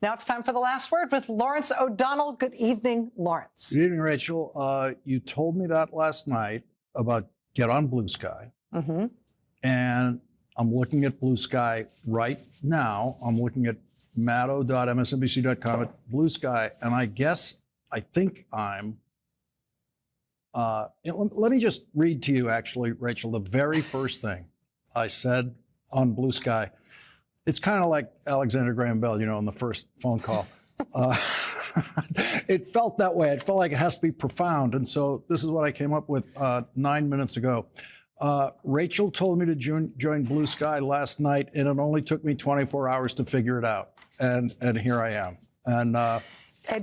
Now it's time for the last word with Lawrence O'Donnell. Good evening, Lawrence. Good evening, Rachel. You told me that last night about get on Blue Sky. Mm-hmm. And I'm looking at Blue Sky right now. I'm looking at matto.msnbc.com at Blue Sky. And I think I'm, let me just read to you, actually, Rachel, the very first thing I said on Blue Sky. It's kind of like Alexander Graham Bell, in the first phone call. It felt that way. It felt like it has to be profound. And so this is what I came up with 9 minutes ago. Rachel told me to join Blue Sky last night, and it only took me 24 hours to figure it out. And here I am. And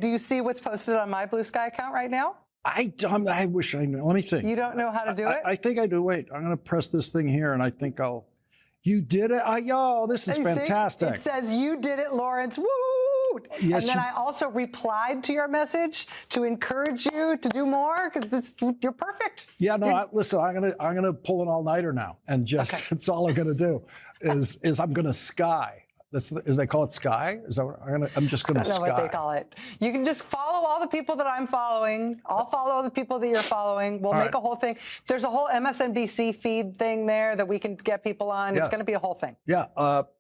do you see what's posted on my Blue Sky account right now? I wish I knew. Let me think. You don't know how to do it? I think I do. Wait, I'm going to press this thing here, and I think I'll. You did it? This is fantastic. It says you did it, Lawrence. Woo! Yes, and then I also replied to your message to encourage you to do more because you're perfect. Yeah, no. Listen, I'm gonna pull an all-nighter now, and just that's all I'm gonna do is I'm gonna sky. They call it sky? Is that what I'm just gonna sky? I don't know what they call it. You can just follow all the people that I'm following. I'll follow the people that you're following. We'll make a whole thing. There's a whole MSNBC feed thing there that we can get people on. Yeah. It's going to be a whole thing. Yeah,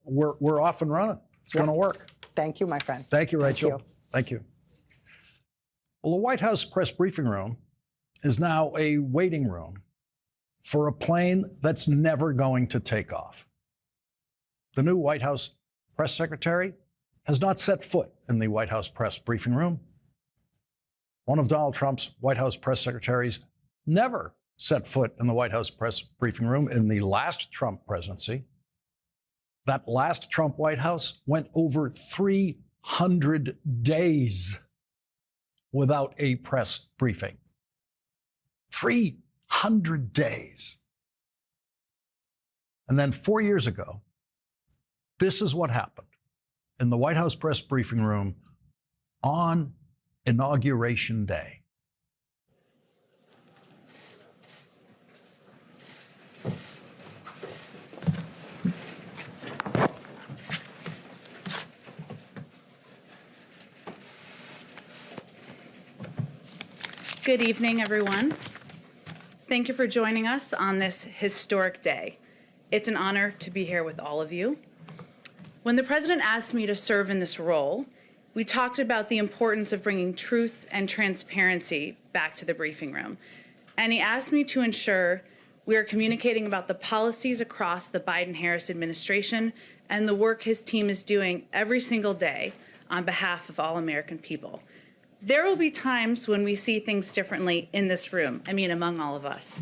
we're off and running. It's going to work. Thank you, my friend. Thank you, Rachel. Thank you. Well, the White House press briefing room is now a waiting room for a plane that's never going to take off. The new White House press secretary has not set foot in the White House press briefing room. One of Donald Trump's White House press secretaries never set foot in the White House press briefing room in the last Trump presidency. That last Trump White House went over 300 days without a press briefing. 300 days. And then 4 years ago, this is what happened in the White House press briefing room on Inauguration Day. Good evening, everyone. Thank you for joining us on this historic day. It's an honor to be here with all of you. When the president asked me to serve in this role, we talked about the importance of bringing truth and transparency back to the briefing room. And he asked me to ensure we are communicating about the policies across the Biden-Harris administration and the work his team is doing every single day on behalf of all American people. There will be times when we see things differently in this room, among all of us.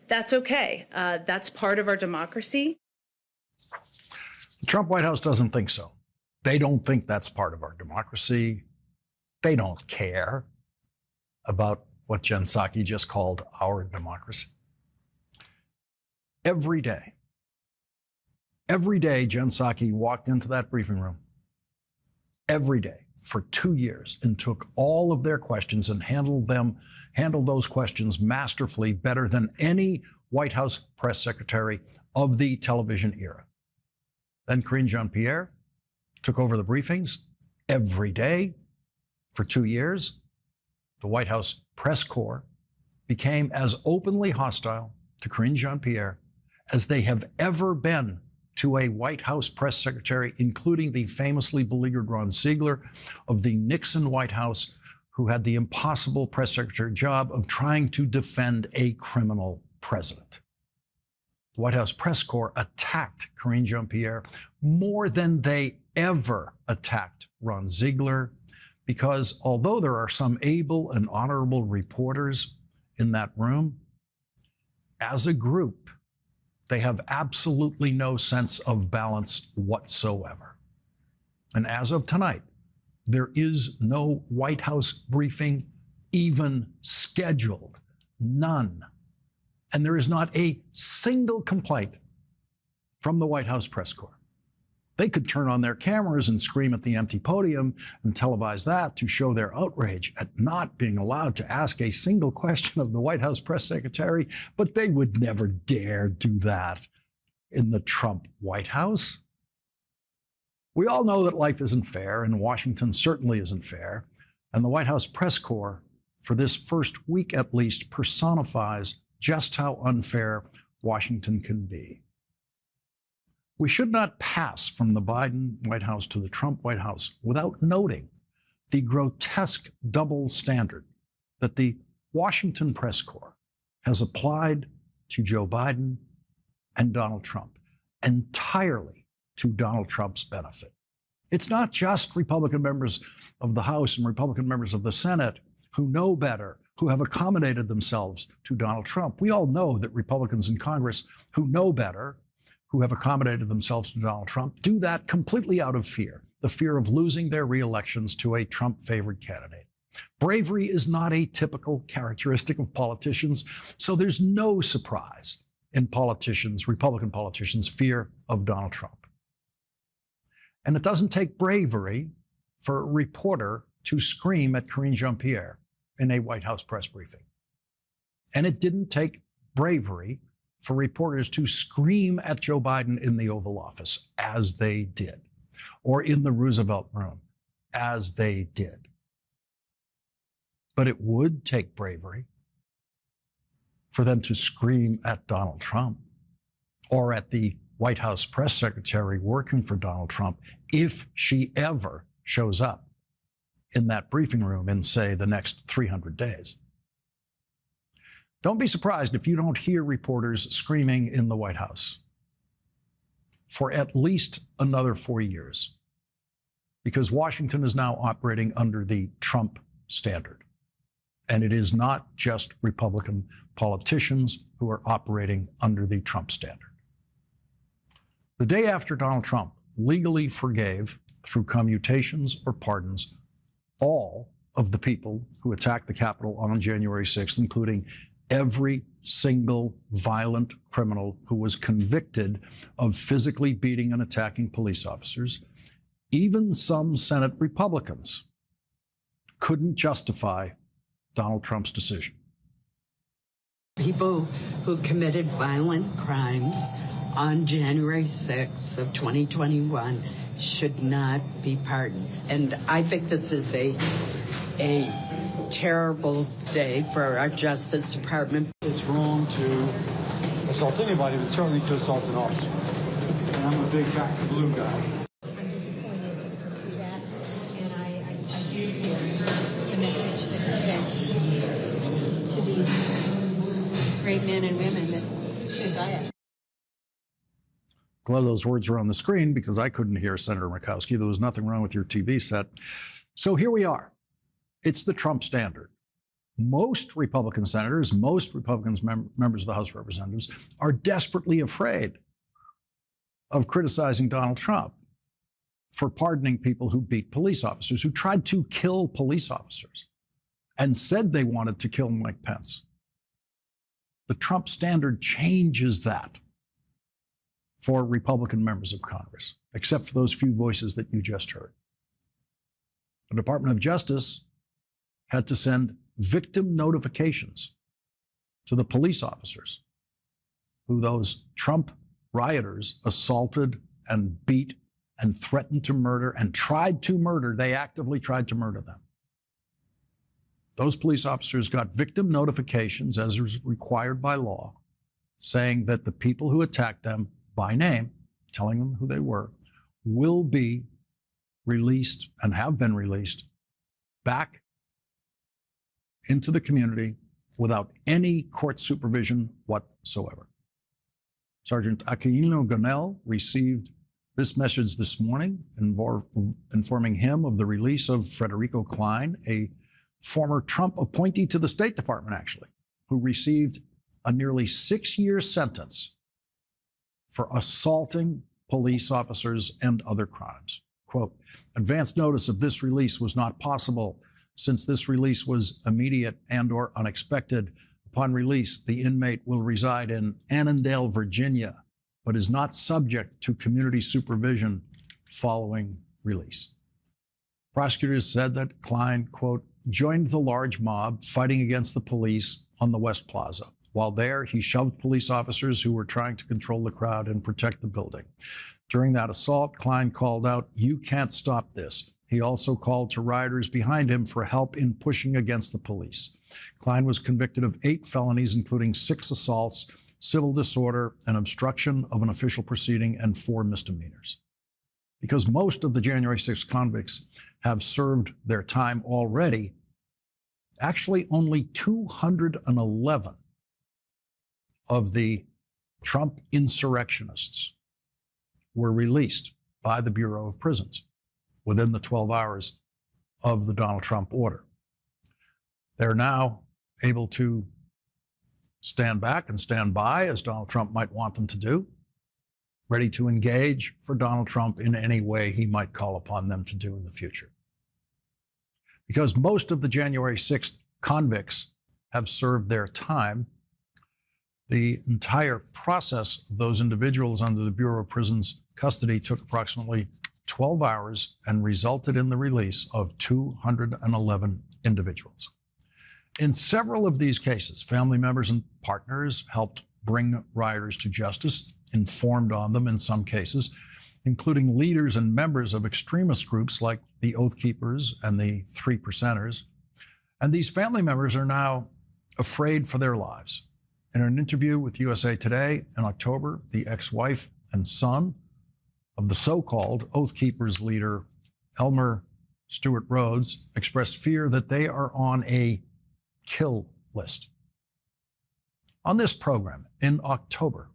That's okay. That's part of our democracy. The Trump White House doesn't think so. They don't think that's part of our democracy. They don't care about what Jen Psaki just called our democracy. Every day, Jen Psaki walked into that briefing room every day for 2 years and took all of their questions and handled those questions masterfully, better than any White House press secretary of the television era. Then Karine Jean-Pierre took over the briefings every day for 2 years. The White House press corps became as openly hostile to Karine Jean-Pierre as they have ever been to a White House press secretary, including the famously beleaguered Ron Ziegler of the Nixon White House, who had the impossible press secretary job of trying to defend a criminal president. The White House press corps attacked Karine Jean-Pierre more than they ever attacked Ron Ziegler, because although there are some able and honorable reporters in that room, as a group, they have absolutely no sense of balance whatsoever. And as of tonight, there is no White House briefing even scheduled, none. And there is not a single complaint from the White House press corps. They could turn on their cameras and scream at the empty podium and televise that to show their outrage at not being allowed to ask a single question of the White House press secretary, but they would never dare do that in the Trump White House. We all know that life isn't fair, and Washington certainly isn't fair. And the White House press corps, for this first week at least, personifies just how unfair Washington can be. We should not pass from the Biden White House to the Trump White House without noting the grotesque double standard that the Washington press corps has applied to Joe Biden and Donald Trump, entirely to Donald Trump's benefit. It's not just Republican members of the House and Republican members of the Senate who know better, who have accommodated themselves to Donald Trump. We all know that Republicans in Congress who know better, who have accommodated themselves to Donald Trump, do that completely out of fear, the fear of losing their re-elections to a Trump-favored candidate. Bravery is not a typical characteristic of politicians, so there's no surprise in politicians, Republican politicians' fear of Donald Trump. And it doesn't take bravery for a reporter to scream at Karine Jean-Pierre in a White House press briefing. And it didn't take bravery for reporters to scream at Joe Biden in the Oval Office, as they did, or in the Roosevelt Room, as they did. But it would take bravery for them to scream at Donald Trump or at the White House press secretary working for Donald Trump if she ever shows up in that briefing room in, say, the next 300 days. Don't be surprised if you don't hear reporters screaming in the White House for at least another 4 years, because Washington is now operating under the Trump standard. And it is not just Republican politicians who are operating under the Trump standard. The day after Donald Trump legally forgave, through commutations or pardons, all of the people who attacked the Capitol on January 6th, including every single violent criminal who was convicted of physically beating and attacking police officers, even some Senate Republicans couldn't justify Donald Trump's decision. People who committed violent crimes on January 6th of 2021 should not be pardoned. And I think this is a terrible day for our Justice Department. It's wrong to assault anybody, but certainly to assault an officer. And I'm a big back to blue guy. I'm disappointed to see that, and I do hear the message that is sent to these great men and women that stood by us. Glad those words are on the screen because I couldn't hear Senator Murkowski. There was nothing wrong with your TV set. So here we are. It's the Trump standard. Most Republican senators, most Republicans, members of the House of Representatives, are desperately afraid of criticizing Donald Trump for pardoning people who beat police officers, who tried to kill police officers and said they wanted to kill Mike Pence. The Trump standard changes that for Republican members of Congress, except for those few voices that you just heard. The Department of Justice had to send victim notifications to the police officers who those Trump rioters assaulted and beat and threatened to murder and tried to murder. They actively tried to murder them. Those police officers got victim notifications, as is required by law, saying that the people who attacked them by name, telling them who they were, will be released and have been released back into the community without any court supervision whatsoever. Sergeant Aquilino Gonell received this message this morning, informing him of the release of Frederico Klein, a former Trump appointee to the State Department, actually, who received a nearly 6-year sentence for assaulting police officers and other crimes. Quote, advance notice of this release was not possible since this release was immediate and or unexpected. Upon release, the inmate will reside in Annandale, Virginia, but is not subject to community supervision following release. Prosecutors said that Klein, quote, joined the large mob fighting against the police on the West Plaza. While there, he shoved police officers who were trying to control the crowd and protect the building. During that assault, Klein called out, "You can't stop this." He also called to rioters behind him for help in pushing against the police. Klein was convicted of 8 felonies, including 6 assaults, civil disorder, and obstruction of an official proceeding, and 4 misdemeanors. Because most of the January 6th convicts have served their time already, actually only 211 of the Trump insurrectionists were released by the Bureau of Prisons within the 12 hours of the Donald Trump order. They're now able to stand back and stand by, as Donald Trump might want them to do, ready to engage for Donald Trump in any way he might call upon them to do in the future. Because most of the January 6th convicts have served their time, the entire process of those individuals under the Bureau of Prisons custody took approximately 12 hours and resulted in the release of 211 individuals. In several of these cases, family members and partners helped bring rioters to justice, informed on them in some cases, including leaders and members of extremist groups like the Oath Keepers and the 3 Percenters. And these family members are now afraid for their lives. In an interview with USA Today in October, the ex-wife and son of the so-called Oath Keepers leader, Elmer Stewart Rhodes, expressed fear that they are on a kill list. On this program in October,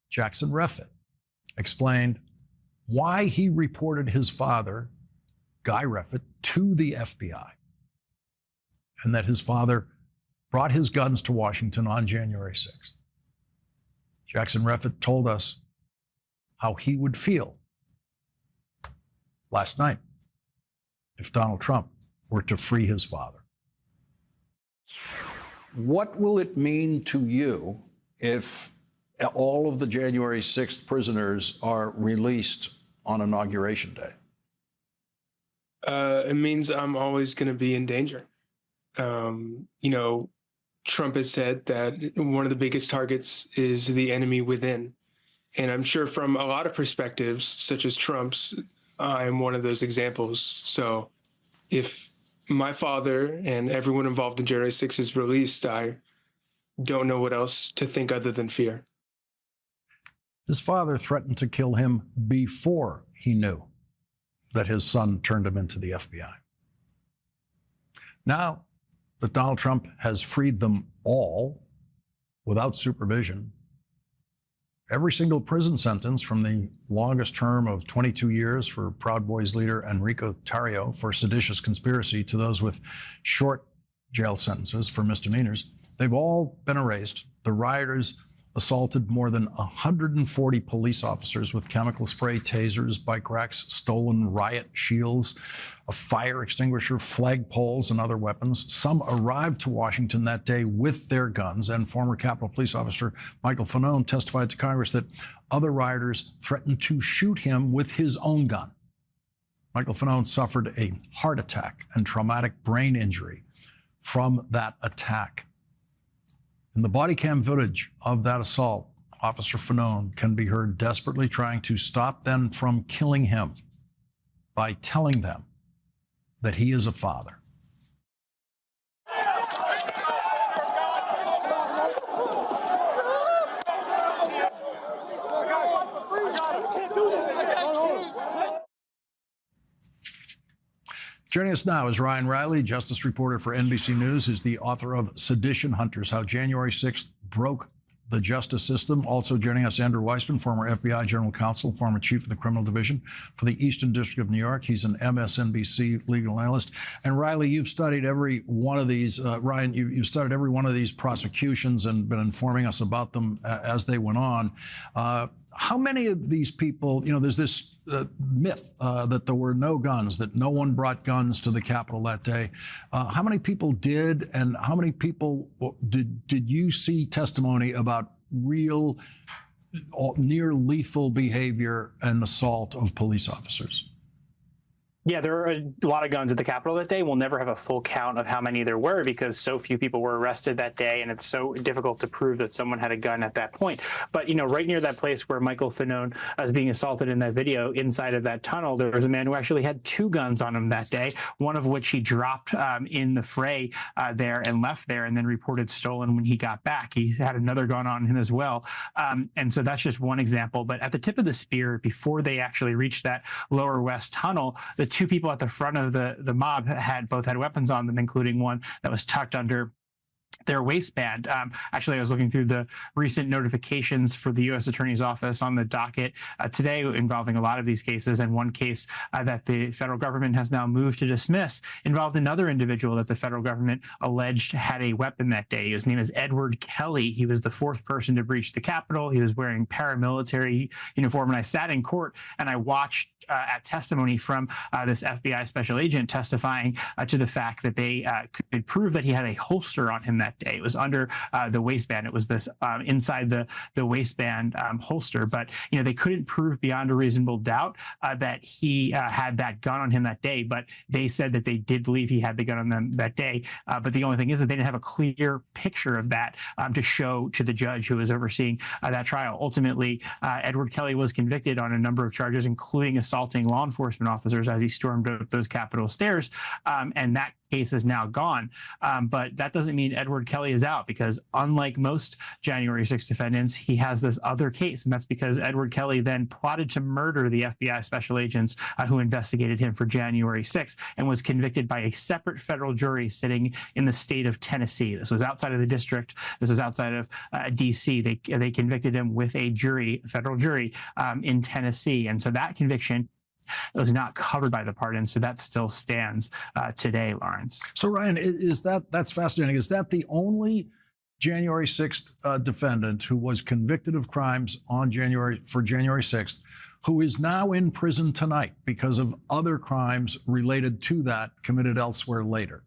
Jackson Reffitt explained why he reported his father, Guy Reffitt, to the FBI, and that his father brought his guns to Washington on January 6th. Jackson Reffitt told us how he would feel last night if Donald Trump were to free his father. What will it mean to you if all of the January 6th prisoners are released on Inauguration Day? It means I'm always going to be in danger. Trump has said that one of the biggest targets is the enemy within. And I'm sure from a lot of perspectives, such as Trump's, I'm one of those examples. So if my father and everyone involved in January 6th is released, I don't know what else to think other than fear. His father threatened to kill him before he knew that his son turned him into the FBI. Now that Donald Trump has freed them all without supervision, every single prison sentence, from the longest term of 22 years for Proud Boys leader Enrique Tarrio for seditious conspiracy to those with short jail sentences for misdemeanors, they've all been erased. The rioters assaulted more than 140 police officers with chemical spray, tasers, bike racks, stolen riot shields, a fire extinguisher, flagpoles, and other weapons. Some arrived to Washington that day with their guns, and former Capitol Police Officer Michael Fanone testified to Congress that other rioters threatened to shoot him with his own gun. Michael Fanone suffered a heart attack and traumatic brain injury from that attack. In the body cam footage of that assault, Officer Fanone can be heard desperately trying to stop them from killing him by telling them that he is a father. Joining us now is Ryan Riley, justice reporter for NBC News. He's the author of Sedition Hunters, How January 6th Broke the Justice System. Also joining us, Andrew Weissman, former FBI General Counsel, former Chief of the Criminal Division for the Eastern District of New York. He's an MSNBC legal analyst. And Riley, you've studied every one of these. Ryan, you've studied every one of these prosecutions and been informing us about them as they went on. How many of these people, there's this myth that there were no guns, that no one brought guns to the Capitol that day. How many people did, and how many people did you see testimony about real near lethal behavior and assault of police officers? Yeah, there were a lot of guns at the Capitol that day. We'll never have a full count of how many there were because so few people were arrested that day, and it's so difficult to prove that someone had a gun at that point. But, you know, right near that place where Michael Fanone was being assaulted in that video, inside of that tunnel, there was a man who actually had 2 guns on him that day, one of which he dropped in the fray there and left there and then reported stolen when he got back. He had another gun on him as well. And so that's just one example. But at the tip of the spear, before they actually reached that lower west tunnel, the 2 people at the front of the mob both had weapons on them, including one that was tucked under their waistband. Actually, I was looking through the recent notifications for the U.S. Attorney's Office on the docket today involving a lot of these cases, and one case that the federal government has now moved to dismiss involved another individual that the federal government alleged had a weapon that day. His name is Edward Kelly. He was the 4th person to breach the Capitol. He was wearing paramilitary uniform, and I sat in court and I watched at testimony from this FBI special agent testifying to the fact that they could prove that he had a holster on him that day. It was under the waistband. It was this inside the waistband holster. But, you know, they couldn't prove beyond a reasonable doubt that he had that gun on him that day. But they said that they did believe he had the gun on them that day. But the only thing is that they didn't have a clear picture of that to show to the judge who was overseeing that trial. Ultimately, Edward Kelly was convicted on a number of charges, including assaulting law enforcement officers as he stormed up those Capitol stairs. And that case is now gone. But that doesn't mean Edward Kelly is out, because unlike most January 6 defendants, he has this other case. And that's because Edward Kelly then plotted to murder the FBI special agents who investigated him for January 6 and was convicted by a separate federal jury sitting in the state of Tennessee. This was outside of the district. This was outside of D.C. They convicted him with a jury, a federal jury in Tennessee. And so that conviction was not covered by the pardon, so that still stands today, Lawrence. So Ryan, that's fascinating. Is that the only January 6th defendant who was convicted of crimes on January 6th, who is now in prison tonight because of other crimes related to that committed elsewhere later?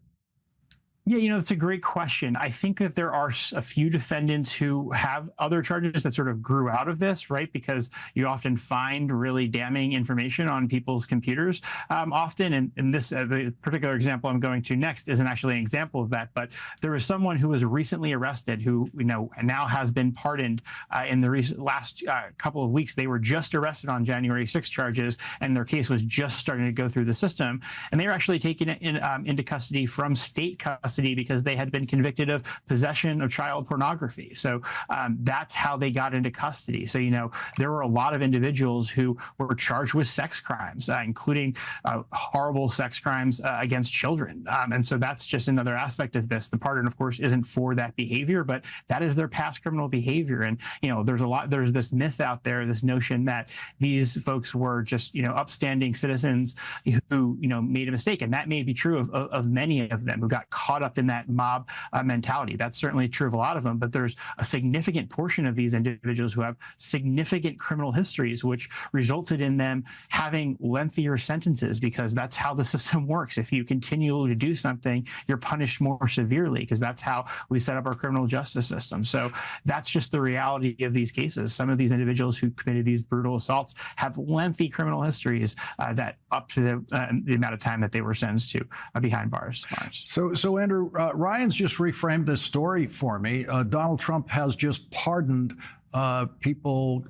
Yeah, you know, it's a great question. I think that there are a few defendants who have other charges that sort of grew out of this, right? Because you often find really damning information on people's computers often. And this, the particular example I'm going to next isn't actually an example of that. But there was someone who was recently arrested who, you know, now has been pardoned in the last couple of weeks. They were just arrested on January 6 charges, and their case was just starting to go through the system. And they were actually taken into custody from state custody because they had been convicted of possession of child pornography. So that's how they got into custody. So, you know, there were a lot of individuals who were charged with sex crimes, including horrible sex crimes against children. And so that's just another aspect of this. The pardon, of course, isn't for that behavior, but that is their past criminal behavior. And, you know, there's this myth out there, this notion that these folks were just, you know, upstanding citizens who, you know, made a mistake. And that may be true of many of them who got caught up in that mob mentality. That's certainly true of a lot of them, but there's a significant portion of these individuals who have significant criminal histories, which resulted in them having lengthier sentences, because that's how the system works. If you continue to do something, you're punished more severely, because that's how we set up our criminal justice system. So that's just the reality of these cases. Some of these individuals who committed these brutal assaults have lengthy criminal histories that up to the amount of time that they were sentenced to behind bars. So Andrew, Ryan's just reframed this story for me. Donald Trump has just pardoned people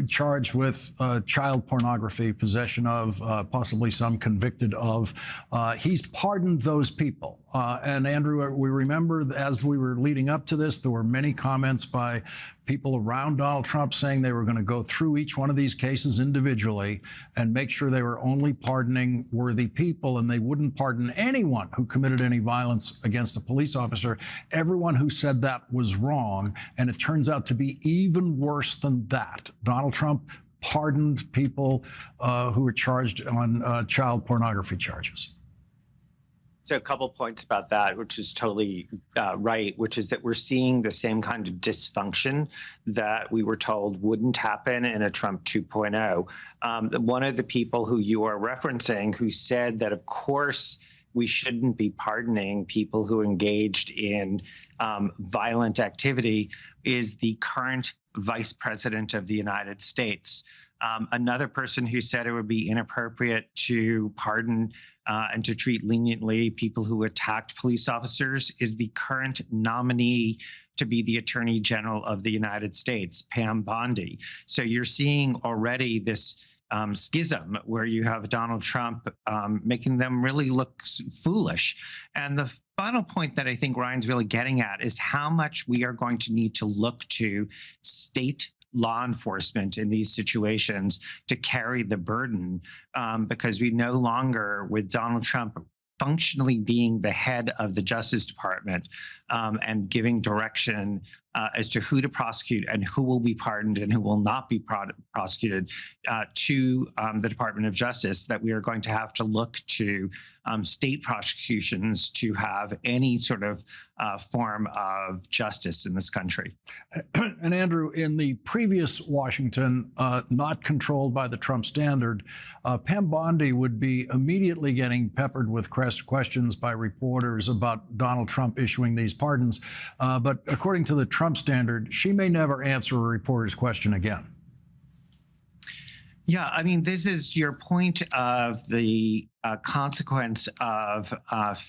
charged with child pornography, possession of, possibly some convicted of. He's pardoned those people. And Andrew, we remember as we were leading up to this, there were many comments by people around Donald Trump saying they were going to go through each one of these cases individually and make sure they were only pardoning worthy people, and they wouldn't pardon anyone who committed any violence against a police officer. Everyone who said that was wrong, and it turns out to be even worse than that. Donald Trump pardoned people who were charged on child pornography charges. So a couple points about that, which is totally right, which is that we're seeing the same kind of dysfunction that we were told wouldn't happen in a Trump 2.0. One of the people who you are referencing who said that, of course, we shouldn't be pardoning people who engaged in violent activity is the current vice president of the United States. Another person who said it would be inappropriate to pardon and to treat leniently people who attacked police officers is the current nominee to be the Attorney General of the United States, Pam Bondi. So you're seeing already this schism where you have Donald Trump making them really look foolish. And the final point that I think Ryan's really getting at is how much we are going to need to look to state law enforcement in these situations to carry the burden, because we no longer, with Donald Trump functionally being the head of the Justice Department and giving direction as to who to prosecute and who will be pardoned and who will not be prosecuted to the Department of Justice, that we are going to have to look to state prosecutions to have any sort of form of justice in this country. And Andrew, in the previous Washington, not controlled by the Trump standard, Pam Bondi would be immediately getting peppered with questions by reporters about Donald Trump issuing these pardons. But according to the Trump standard, she may never answer a reporter's question again. Yeah, I mean, this is your point of the consequence of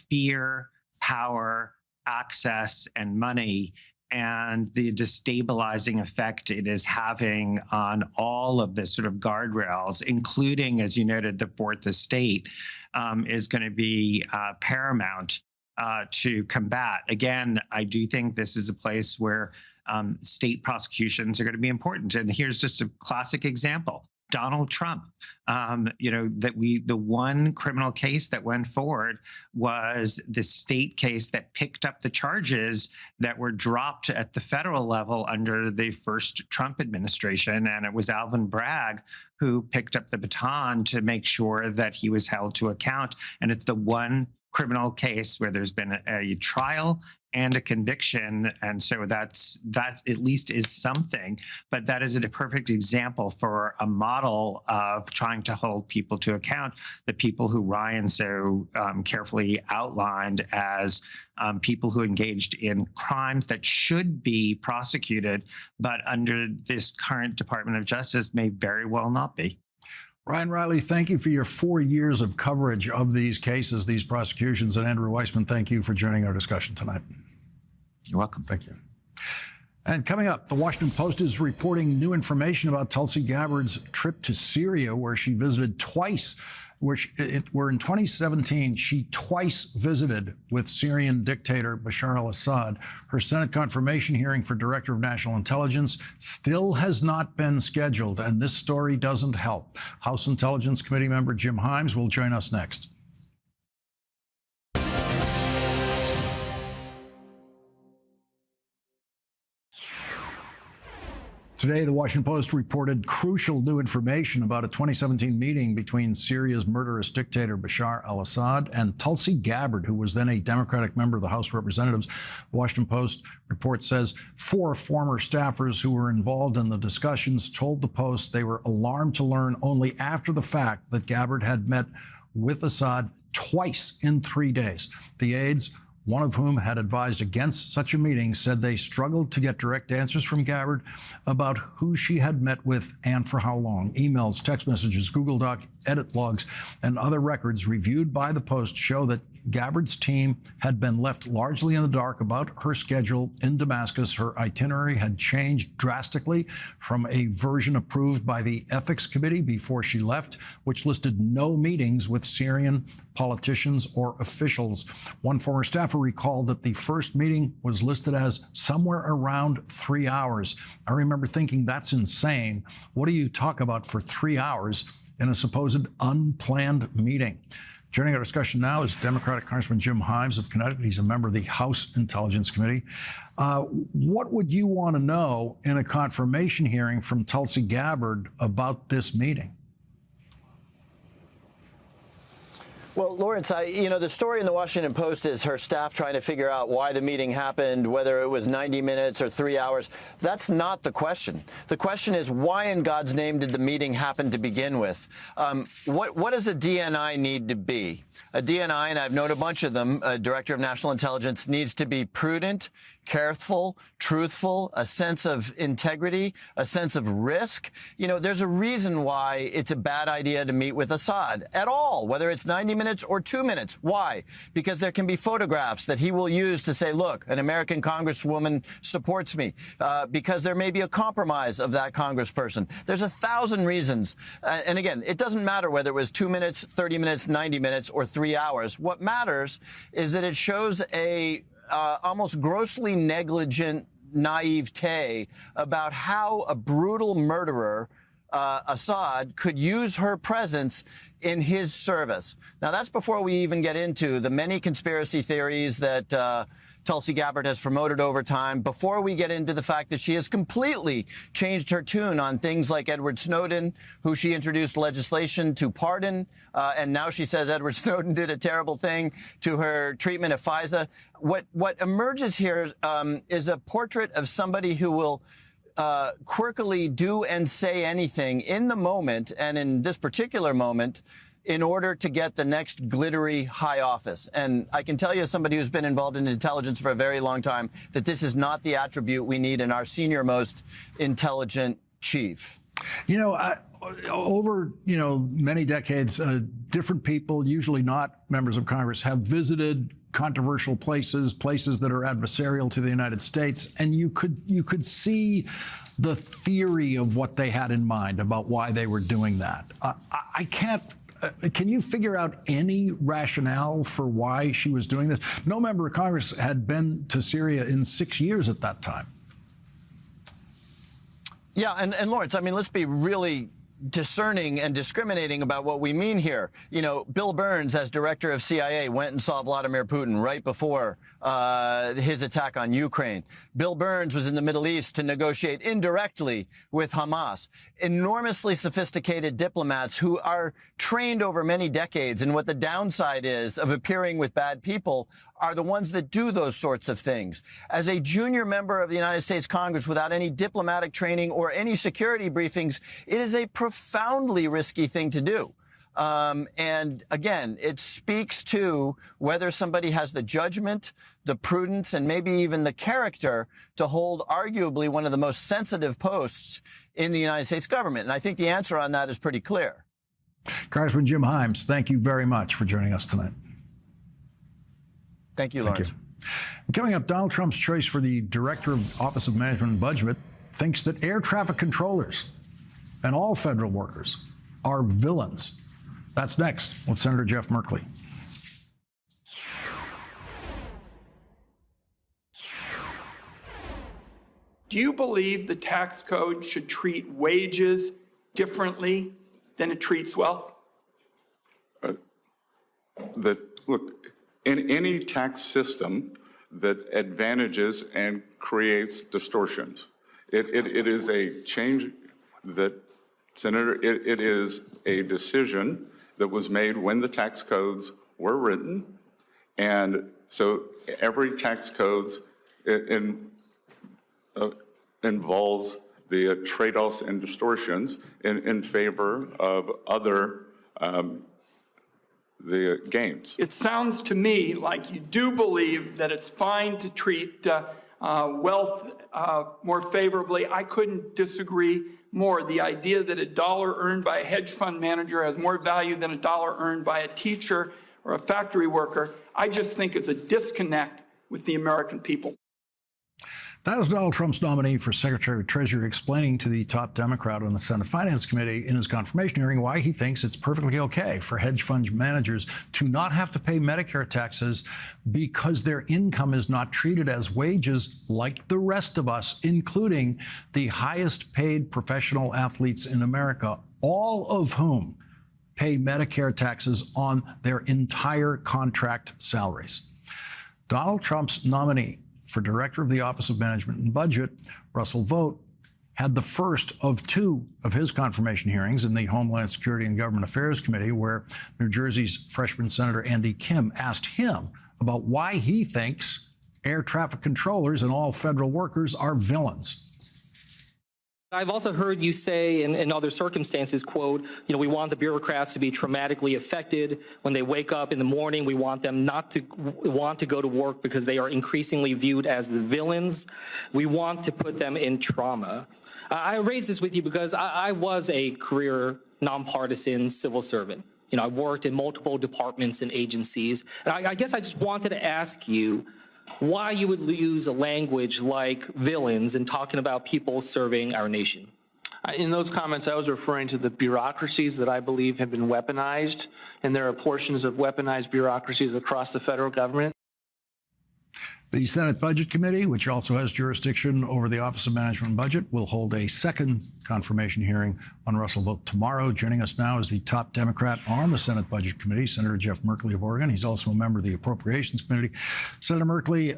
fear, power, access, and money, and the destabilizing effect it is having on all of the sort of guardrails, including, as you noted, the Fourth Estate is going to be paramount to combat. Again, I do think this is a place where state prosecutions are going to be important. And here's just a classic example. Donald Trump, the one criminal case that went forward was the state case that picked up the charges that were dropped at the federal level under the first Trump administration. And it was Alvin Bragg who picked up the baton to make sure that he was held to account. And it's the one criminal case where there's been a trial and a conviction, and so that at least is something. But that is a perfect example for a model of trying to hold people to account, the people who Ryan so carefully outlined as people who engaged in crimes that should be prosecuted, but under this current Department of Justice may very well not be. Ryan Riley, thank you for your 4 years of coverage of these cases, these prosecutions. And Andrew Weissmann, thank you for joining our discussion tonight. You're welcome. Thank you. And coming up, the Washington Post is reporting new information about Tulsi Gabbard's trip to Syria, where she visited twice, where in 2017, she twice visited with Syrian dictator Bashar al-Assad. Her Senate confirmation hearing for Director of National Intelligence still has not been scheduled, and this story doesn't help. House Intelligence Committee member Jim Himes will join us next. Today, the Washington Post reported crucial new information about a 2017 meeting between Syria's murderous dictator Bashar al-Assad and Tulsi Gabbard, who was then a Democratic member of the House of Representatives. The Washington Post report says 4 former staffers who were involved in the discussions told the Post they were alarmed to learn only after the fact that Gabbard had met with Assad twice in 3 days. The aides, one of whom had advised against such a meeting, said they struggled to get direct answers from Gabbard about who she had met with and for how long. Emails, text messages, Google Doc, edit logs, and other records reviewed by the Post show that Gabbard's team had been left largely in the dark about her schedule in Damascus. Her itinerary had changed drastically from a version approved by the Ethics Committee before she left, which listed no meetings with Syrian politicians or officials. One former staffer recalled that the first meeting was listed as somewhere around 3 hours. I remember thinking, that's insane. What do you talk about for 3 hours in a supposed unplanned meeting? Joining our discussion now is Democratic Congressman Jim Himes of Connecticut. He's a member of the House Intelligence Committee. What would you want to know in a confirmation hearing from Tulsi Gabbard about this meeting? Well, Lawrence, the story in the Washington Post is her staff trying to figure out why the meeting happened, whether it was 90 minutes or 3 hours. That's not the question. The question is, why in God's name did the meeting happen to begin with? What does a DNI need to be? A DNI, and I've known a bunch of them, a Director of National Intelligence, needs to be prudent, careful, truthful, a sense of integrity, a sense of risk. You know, there's a reason why it's a bad idea to meet with Assad at all, whether it's 90 minutes or 2 minutes. Why? Because there can be photographs that he will use to say, look, an American congresswoman supports me, because there may be a compromise of that congressperson. There's 1,000 reasons. And again, it doesn't matter whether it was 2 minutes, 30 minutes, 90 minutes, or 3 hours. What matters is that it shows a almost grossly negligent naivete about how a brutal murderer, Assad, could use her presence in his service. Now, that's before we even get into the many conspiracy theories that Tulsi Gabbard has promoted over time, before we get into the fact that she has completely changed her tune on things like Edward Snowden, who she introduced legislation to pardon, and now she says Edward Snowden did a terrible thing to her treatment of FISA. What emerges here is a portrait of somebody who will quirkily do and say anything in the moment, and in this particular moment, in order to get the next glittery high office. And I can tell you, as somebody who's been involved in intelligence for a very long time, that this is not the attribute we need in our senior most intelligent chief. You know, over, many decades, different people, usually not members of Congress, have visited controversial places that are adversarial to the United States, and you could see the theory of what they had in mind about why they were doing that. I can't. Can you figure out any rationale for why she was doing this? No member of Congress had been to Syria in 6 years at that time. Yeah, and Lawrence, I mean, let's be really discerning and discriminating about what we mean here. You know, Bill Burns, as director of CIA, went and saw Vladimir Putin right before his attack on Ukraine. Bill Burns was in the Middle East to negotiate indirectly with Hamas. Enormously sophisticated diplomats who are trained over many decades, and what the downside is of appearing with bad people are the ones that do those sorts of things. As a junior member of the United States Congress without any diplomatic training or any security briefings, it is a profoundly risky thing to do. And again, it speaks to whether somebody has the judgment, the prudence, and maybe even the character to hold arguably one of the most sensitive posts in the United States government. And I think the answer on that is pretty clear. Congressman Jim Himes, thank you very much for joining us tonight. Thank you, Lawrence. Thank you. Coming up, Donald Trump's choice for the Director of Office of Management and Budget thinks that air traffic controllers and all federal workers are villains. That's next with Senator Jeff Merkley. Do you believe the tax code should treat wages differently than it treats wealth? Look, in any tax system that advantages and creates distortions, it is a change that, Senator, it is a decision that was made when the tax codes were written. And so every tax code involves the trade-offs and distortions in favor of other the gains. It sounds to me like you do believe that it's fine to treat wealth more favorably. I couldn't disagree more. The idea that a dollar earned by a hedge fund manager has more value than a dollar earned by a teacher or a factory worker, I just think is a disconnect with the American people. That is Donald Trump's nominee for Secretary of Treasury explaining to the top Democrat on the Senate Finance Committee in his confirmation hearing why he thinks it's perfectly okay for hedge fund managers to not have to pay Medicare taxes because their income is not treated as wages like the rest of us, including the highest paid professional athletes in America, all of whom pay Medicare taxes on their entire contract salaries. Donald Trump's nominee for Director of the Office of Management and Budget, Russell Vought, had the first of two of his confirmation hearings in the Homeland Security and Government Affairs Committee, where New Jersey's freshman Senator Andy Kim asked him about why he thinks air traffic controllers and all federal workers are villains. I've also heard you say in other circumstances, quote, we want the bureaucrats to be traumatically affected. When they wake up in the morning, we want them not to want to go to work because they are increasingly viewed as the villains. We want to put them in trauma. I raise this with you because I was a career nonpartisan civil servant. I worked in multiple departments and agencies. And I guess I just wanted to ask you why you would use a language like villains in talking about people serving our nation. In those comments, I was referring to the bureaucracies that I believe have been weaponized, and there are portions of weaponized bureaucracies across the federal government. The Senate Budget Committee, which also has jurisdiction over the Office of Management and Budget, will hold a second confirmation hearing on Russell Vogt tomorrow. Joining us now is the top Democrat on the Senate Budget Committee, Senator Jeff Merkley of Oregon. He's also a member of the Appropriations Committee. Senator Merkley,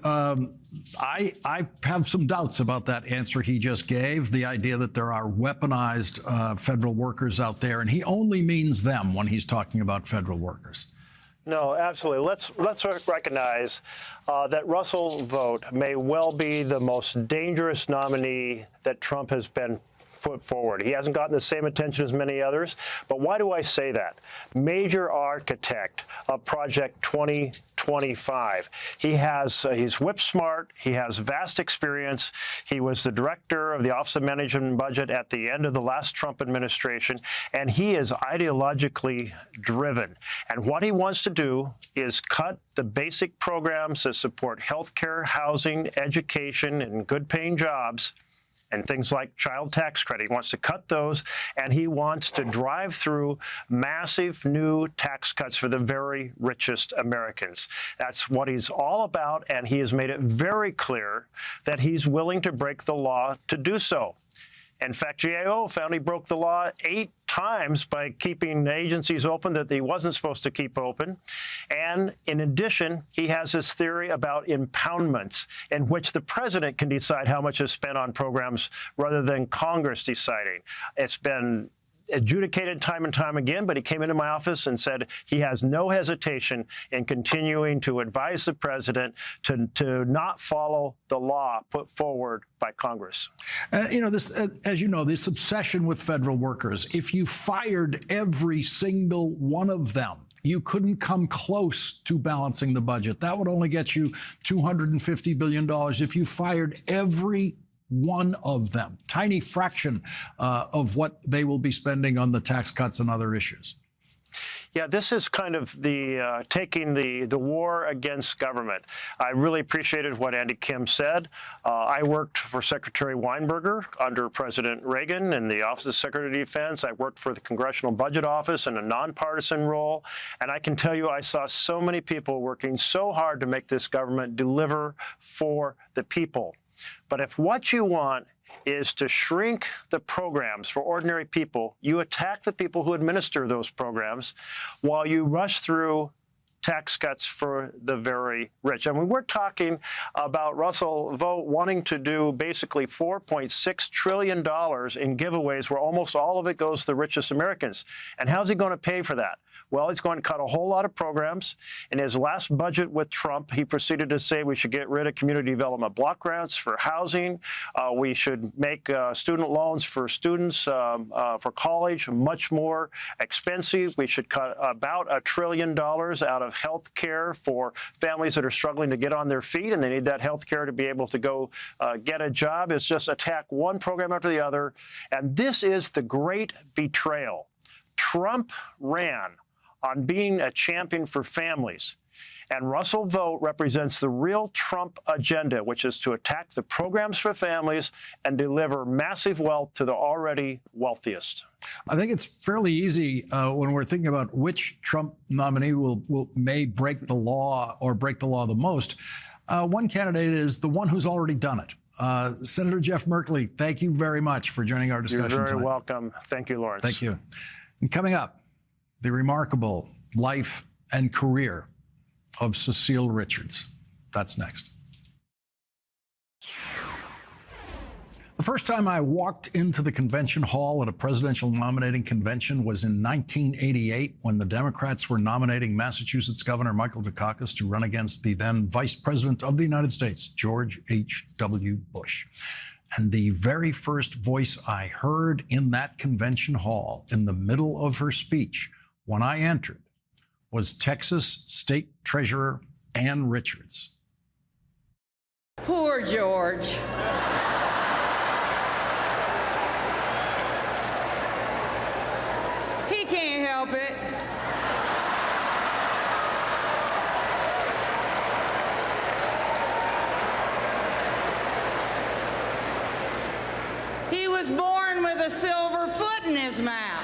I have some doubts about that answer he just gave, the idea that there are weaponized federal workers out there, and he only means them when he's talking about federal workers. No, absolutely. Let's recognize that Russell Vogt may well be the most dangerous nominee that Trump has been put forward. He hasn't gotten the same attention as many others. But why do I say that? Major architect of Project 2025. He's whip smart. He has vast experience. He was the director of the Office of Management and Budget at the end of the last Trump administration, and he is ideologically driven. And what he wants to do is cut the basic programs that support health care, housing, education, and good-paying jobs, and things like child tax credit. He wants to cut those, and he wants to drive through massive new tax cuts for the very richest Americans. That's what he's all about, and he has made it very clear that he's willing to break the law to do so. In fact, GAO found he broke the law 8 times by keeping agencies open that he wasn't supposed to keep open. And in addition, he has this theory about impoundments in which the president can decide how much is spent on programs rather than Congress deciding. It's been adjudicated time and time again, but he came into my office and said he has no hesitation in continuing to advise the president to not follow the law put forward by Congress. As you know, this obsession with federal workers, if you fired every single one of them, you couldn't come close to balancing the budget. That would only get you $250 billion if you fired every one of them, tiny fraction of what they will be spending on the tax cuts and other issues. Yeah, this is kind of the taking the war against government. I really appreciated what Andy Kim said. I worked for Secretary Weinberger under President Reagan in the Office of Secretary of Defense. I worked for the Congressional Budget Office in a nonpartisan role. And I can tell you I saw so many people working so hard to make this government deliver for the people. But if what you want is to shrink the programs for ordinary people, you attack the people who administer those programs while you rush through tax cuts for the very rich. I mean, we're talking about Russell Vogt wanting to do basically $4.6 trillion in giveaways where almost all of it goes to the richest Americans. And how's he going to pay for that? Well, he's going to cut a whole lot of programs. In his last budget with Trump, he proceeded to say we should get rid of community development block grants for housing. We should make student loans for students for college much more expensive. We should cut about $1 trillion out of health care for families that are struggling to get on their feet, and they need that health care to be able to go get a job. It's just attack one program after the other. And this is the great betrayal. Trump ran on being a champion for families. And Russell Vogt represents the real Trump agenda, which is to attack the programs for families and deliver massive wealth to the already wealthiest. I think it's fairly easy when we're thinking about which Trump nominee may break the law or break the law the most. One candidate is the one who's already done it. Senator Jeff Merkley, thank you very much for joining our discussion tonight. You're very tonight. welcome. Thank you, Lawrence. Thank you. And coming up, the remarkable life and career of Cecile Richards. That's next. The first time I walked into the convention hall at a presidential nominating convention was in 1988 when the Democrats were nominating Massachusetts Governor Michael Dukakis to run against the then Vice President of the United States, George H.W. Bush. And the very first voice I heard in that convention hall in the middle of her speech when I entered was Texas State Treasurer Ann Richards. Poor George. He can't help it. He was born with a silver foot in his mouth.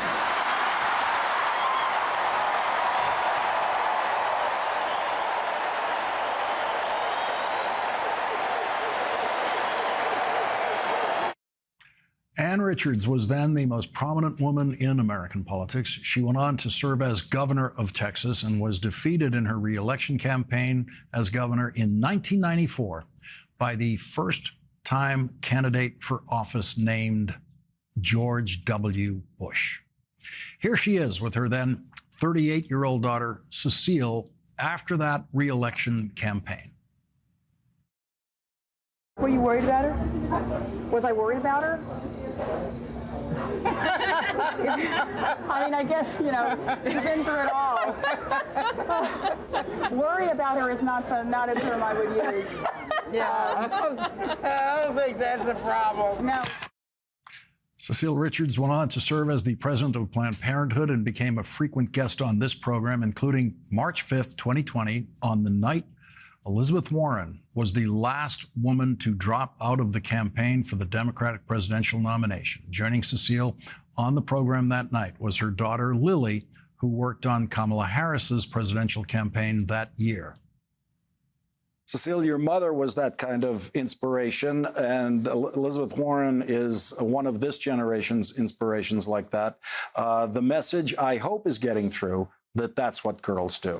Ann Richards was then the most prominent woman in American politics. She went on to serve as governor of Texas and was defeated in her reelection campaign as governor in 1994 by the first-time candidate for office named George W. Bush. Here she is with her then 38-year-old daughter, Cecile, after that reelection campaign. Were you worried about her? Was I worried about her? I mean, I guess, you know, she's been through it all. Worry about her is not a term I would use. Yeah, I don't think that's a problem. No. Cecile Richards went on to serve as the president of Planned Parenthood and became a frequent guest on this program, including March 5th, 2020, on the night Elizabeth Warren was the last woman to drop out of the campaign for the Democratic presidential nomination. Joining Cecile on the program that night was her daughter, Lily, who worked on Kamala Harris's presidential campaign that year. Cecile, your mother was that kind of inspiration, and Elizabeth Warren is one of this generation's inspirations like that. The message, I hope, is getting through that that's what girls do.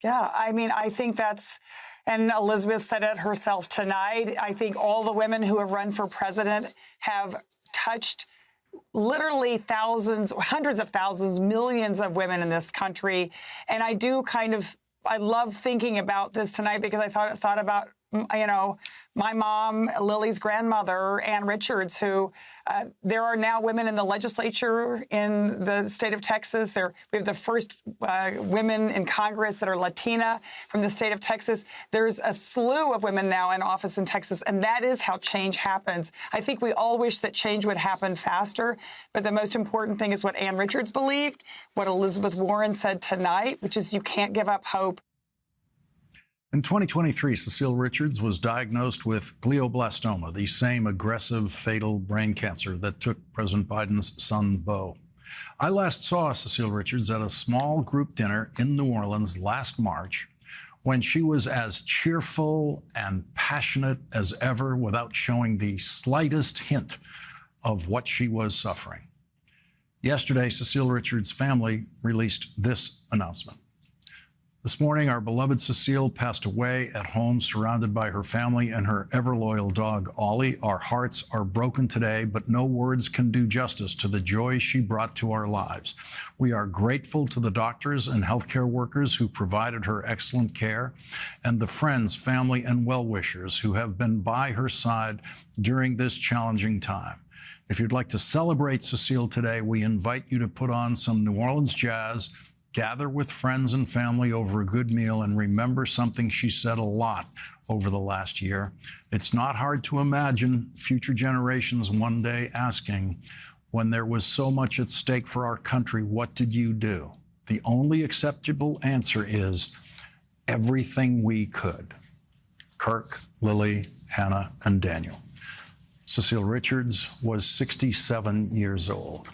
Yeah, I mean, I think that's, and Elizabeth said it herself tonight, I think all the women who have run for president have touched literally thousands, hundreds of thousands, millions of women in this country. And I do I love thinking about this tonight because I thought about, you know, my mom, Lily's grandmother, Ann Richards, who there are now women in the legislature in the state of Texas. We have the first women in Congress that are Latina from the state of Texas. There's a slew of women now in office in Texas, and that is how change happens. I think we all wish that change would happen faster, but the most important thing is what Ann Richards believed, what Elizabeth Warren said tonight, which is you can't give up hope. In 2023, Cecile Richards was diagnosed with glioblastoma, the same aggressive, fatal brain cancer that took President Biden's son, Beau. I last saw Cecile Richards at a small group dinner in New Orleans last March when she was as cheerful and passionate as ever without showing the slightest hint of what she was suffering. Yesterday, Cecile Richards' family released this announcement. This morning, our beloved Cecile passed away at home, surrounded by her family and her ever-loyal dog, Ollie. Our hearts are broken today, but no words can do justice to the joy she brought to our lives. We are grateful to the doctors and healthcare workers who provided her excellent care, and the friends, family, and well-wishers who have been by her side during this challenging time. If you'd like to celebrate Cecile today, we invite you to put on some New Orleans jazz, gather with friends and family over a good meal, and remember something she said a lot over the last year. It's not hard to imagine future generations one day asking, when there was so much at stake for our country, what did you do? The only acceptable answer is everything we could. Kirk, Lily, Hannah, and Daniel. Cecile Richards was 67 years old.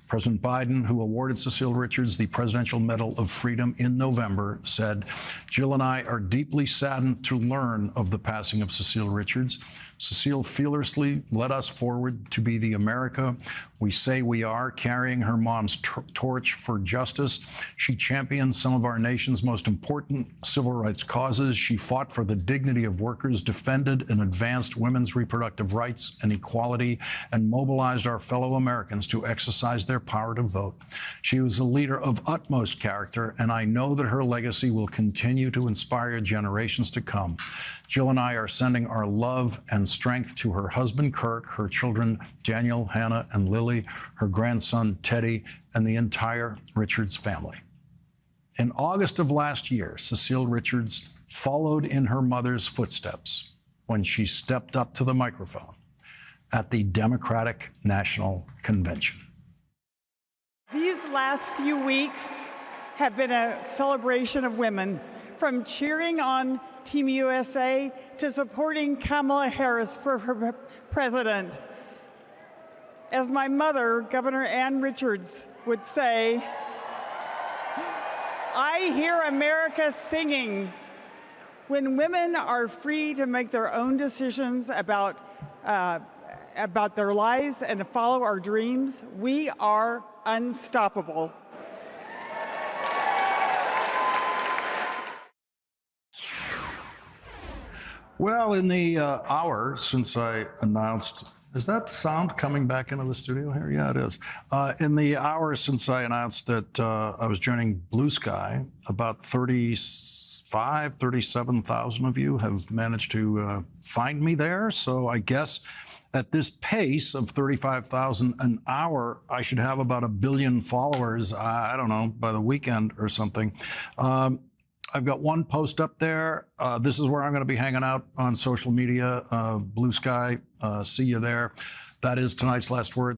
President Biden, who awarded Cecile Richards the Presidential Medal of Freedom in November, said, "Jill and I are deeply saddened to learn of the passing of Cecile Richards. Cecile fearlessly led us forward to be the America we say we are, carrying her mom's torch for justice. She championed some of our nation's most important civil rights causes. She fought for the dignity of workers, defended and advanced women's reproductive rights and equality, and mobilized our fellow Americans to exercise their their power to vote. She was a leader of utmost character, and I know that her legacy will continue to inspire generations to come. Jill and I are sending our love and strength to her husband, Kirk, her children, Daniel, Hannah, and Lily, her grandson, Teddy, and the entire Richards family. In August of last year, Cecile Richards followed in her mother's footsteps when she stepped up to the microphone at the Democratic National Convention. These last few weeks have been a celebration of women, from cheering on Team USA to supporting Kamala Harris for president. As my mother, Governor Ann Richards, would say, I hear America singing. When women are free to make their own decisions about their lives and to follow our dreams, we are unstoppable. Well, in the hour since I announced, is that sound coming back into the studio here? Yeah, it is. In the hour since I announced that I was joining Blue Sky, about 37,000 of you have managed to find me there. So I guess at this pace of 35,000 an hour, I should have about 1 billion followers, I don't know, by the weekend or something. I've got one post up there. This is where I'm going to be hanging out on social media, Blue Sky. See you there. That is tonight's last word.